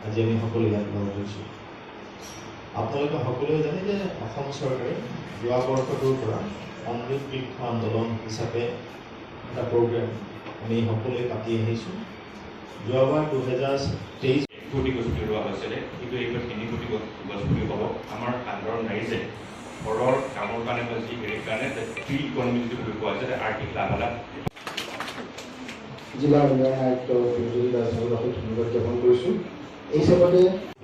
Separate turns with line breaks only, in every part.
আজি আমি সকলো ইয়াত লগ হৈছোঁ। আপোনালোকে সকলোৱে জানে যে অসম চৰকাৰে যোৱা বৰ্ষটোৰ পৰা অমৃত বৃক্ষ আন্দোলন হিচাপে এটা প্ৰগ্ৰেম আমি সকলোৱে পাতি আহিছোঁ। যোৱাবাৰ 2023
কোটি গছ পুলি ৰোৱা হৈছিলে, কিন্তু এইবাৰ 3 কোটি গছ পুলি হ'ব। আমাৰ সাধাৰণ ৰাইজে ঘৰৰ কামৰ কাৰণে বা যি হেৰিৰ কাৰণে ট্ৰী ইকনমি যিটো বুলি কোৱা হৈছে আৰ্থিক লাভালাভ
জিলা উন্নয়ন আয়ুক্ত বিজুলী দাসক ধন্যবাদ জ্ঞাপন কৰিছোঁ। এই হিচাপতে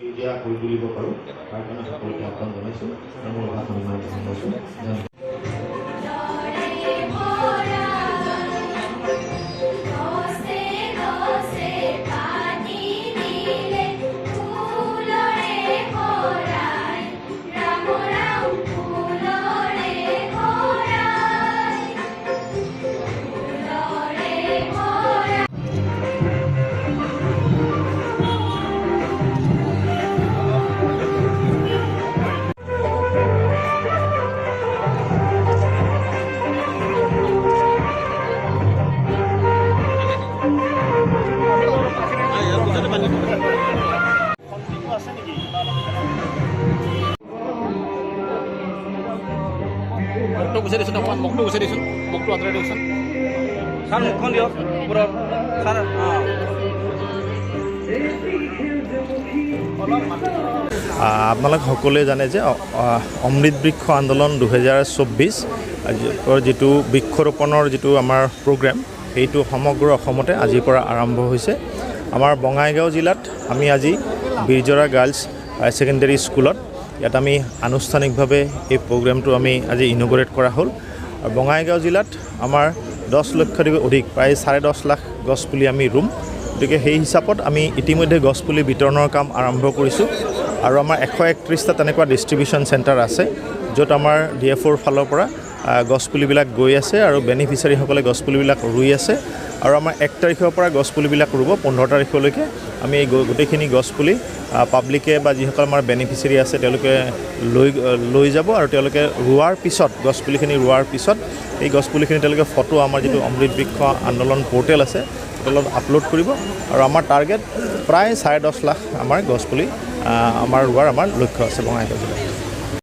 এতিয়া কৰি তুলিব পাৰোঁ তাৰ কাৰণে সকলোকে আহ্বান জনাইছোঁ আৰু মোৰ ভাষণ জনাইছোঁ।
মগটো গুচাই দিছোঁ অকণমান, মগটো গুচাই দিছোঁ, মগটো আঁতৰাই দিয়কচোন। ছাৰ মুখখন দিয়ক ওপৰত ছাৰ।
আপোনালোক সকলোৱে জানে যে অমৃত বৃক্ষ আন্দোলন 2024 যিটো বৃক্ষৰোপণৰ যিটো আমাৰ প্ৰগ্ৰেম, সেইটো সমগ্ৰ অসমতে আজিৰ পৰা আৰম্ভ হৈছে। আমাৰ বঙাইগাঁও জিলাত আমি আজি বীৰজৰা গাৰ্লছ হায়াৰ ছেকেণ্ডেৰী স্কুলত ইয়াত আমি আনুষ্ঠানিকভাৱে এই প্ৰগ্ৰেমটো আমি আজি ইনগৰেট কৰা হ'ল। আৰু বঙাইগাঁও জিলাত আমাৰ 10 লক্ষতকৈ অধিক প্ৰায় 10.5 লাখ গছপুলি আমি ৰুম। গতিকে সেই হিচাপত আমি ইতিমধ্যে গছপুলি বিতৰণৰ কাম আৰম্ভ কৰিছোঁ। আৰু আমাৰ 131টা তেনেকুৱা ডিষ্ট্ৰিবিউশ্যন চেণ্টাৰ আছে, য'ত আমাৰ DFOৰ ফালৰ পৰা গছপুলিবিলাক গৈ আছে আৰু বেনিফিচিয়াৰীসকলে গছপুলিবিলাক ৰুই আছে। আৰু আমাৰ 1 তাৰিখৰ পৰা গছপুলিবিলাক ৰুব 15 তাৰিখলৈকে আমি এই গোটেইখিনি গছপুলি পাব্লিকে বা যিসকল আমাৰ বেনিফিচিয়াৰী আছে তেওঁলোকে লৈ যাব। আৰু তেওঁলোকে ৰোৱাৰ পিছত গছপুলিখিনি ৰোৱাৰ পিছত এই গছপুলিখিনি তেওঁলোকে ফটো আমাৰ যিটো অমৃত বৃক্ষ আন্দোলন পৰ্টেল আছে পৰ্টেলত আপলোড কৰিব। আৰু আমাৰ টাৰ্গেট প্ৰায় 10.5 লাখ আমাৰ গছপুলি আমাৰ ৰোৱাৰ আমাৰ লক্ষ্য আছে বঙাইগাঁও জিলাত।